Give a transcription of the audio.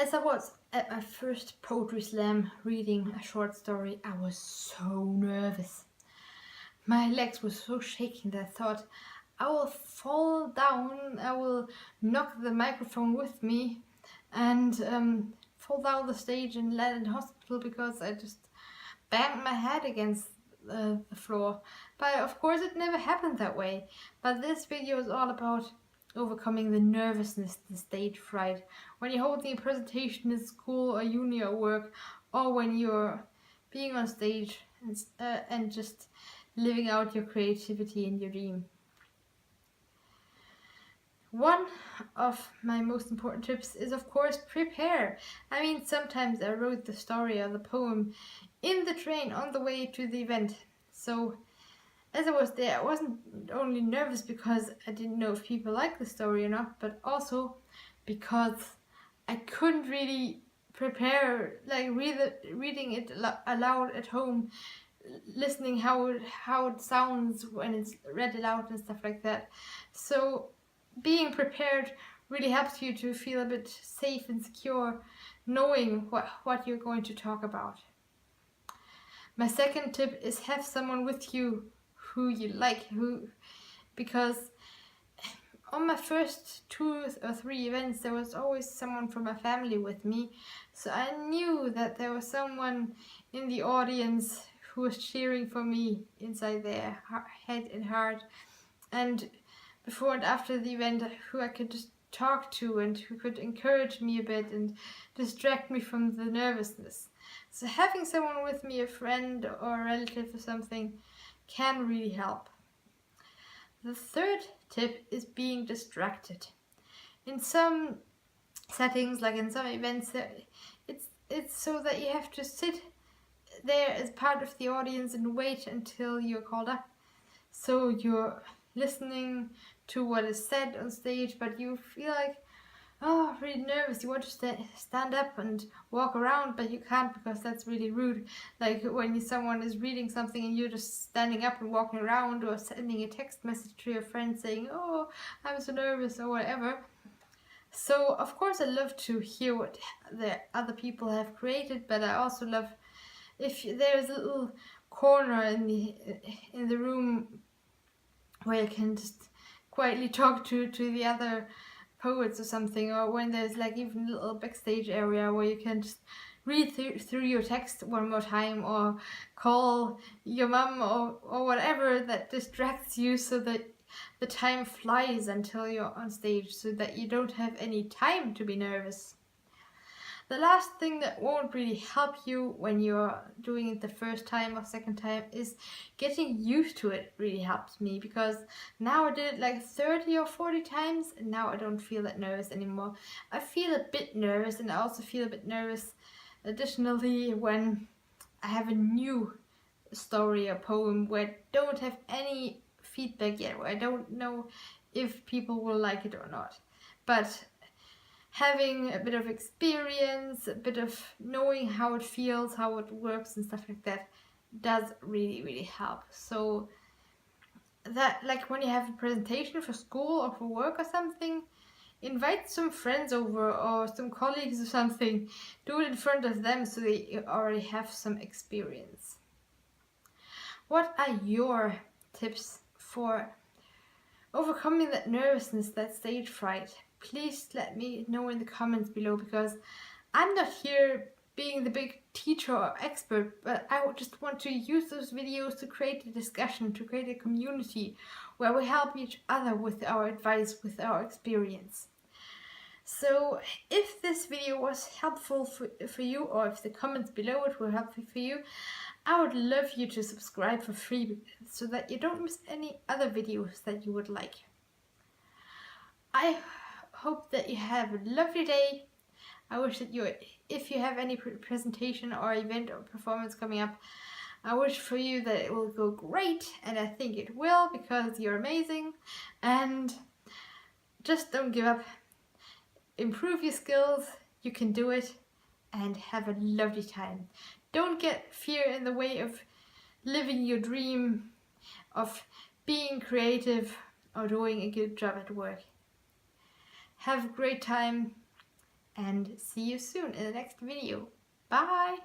As I was at my first poetry slam reading a short story, I was so nervous. My legs were so shaking that I thought I will fall down, I will knock the microphone with me and fall down the stage and land in hospital because I just banged my head against the floor. But of course it never happened that way. But this video is all about overcoming the nervousness, the stage fright. When you're holding a presentation in school or uni or work, or when you're being on stage and just living out your creativity and your dream. One of my most important tips is, of course, prepare. I mean, sometimes I wrote the story or the poem in the train on the way to the event. So as I was there, I wasn't only nervous because I didn't know if people liked the story or not, but also because I couldn't really prepare, like reading it aloud at home, listening how it sounds when it's read aloud and stuff like that. So being prepared really helps you to feel a bit safe and secure, knowing what you're going to talk about. My second tip is have someone with you who you like, because on my first 2 or 3 events there was always someone from my family with me, so I knew that there was someone in the audience who was cheering for me inside their head and heart, and before and after the event who I could just talk to and who could encourage me a bit and distract me from the nervousness. So having someone with me, a friend or a relative or something, can really help. The third tip is being distracted. In some settings, like in some events, it's so that you have to sit there as part of the audience and wait until you're called up. So you're listening to what is said on stage, but you feel like, oh, really nervous. You want to stand up and walk around, but you can't because that's really rude. Like when someone is reading something and you're just standing up and walking around, or sending a text message to your friend saying, oh, I'm so nervous, or whatever. So of course I love to hear what the other people have created, but I also love if there's a little corner in the room where you can just quietly talk to the other poets or something, or when there's like even a little backstage area where you can just read through your text one more time, or call your mum, or whatever that distracts you, so that the time flies until you're on stage, so that you don't have any time to be nervous. The last thing that won't really help you when you're doing it the first time or second time is getting used to it. Really helps me, because now I did it like 30 or 40 times and now I don't feel that nervous anymore. I feel a bit nervous, and I also feel a bit nervous additionally when I have a new story or poem where I don't have any feedback yet, where I don't know if people will like it or not. But having a bit of experience, a bit of knowing how it feels, how it works and stuff like that does really help. So that, like when you have a presentation for school or for work or something, invite some friends over or some colleagues or something. Do it in front of them so that you already have some experience. What are your tips for overcoming that nervousness, that stage fright? Please let me know in the comments below, because I'm not here being the big teacher or expert, but I just want to use those videos to create a discussion, to create a community where we help each other with our advice, with our experience. So if this video was helpful for you, or if the comments below it were helpful for you, I would love you to subscribe for free so that you don't miss any other videos that you would like. I hope that you have a lovely day. I wish that if you have any presentation or event or performance coming up, I wish for you that it will go great, and I think it will, because you're amazing. And just don't give up. Improve your skills, you can do it, and have a lovely time. Don't get fear in the way of living your dream, of being creative or doing a good job at work. Have a great time, and see you soon in the next video. Bye!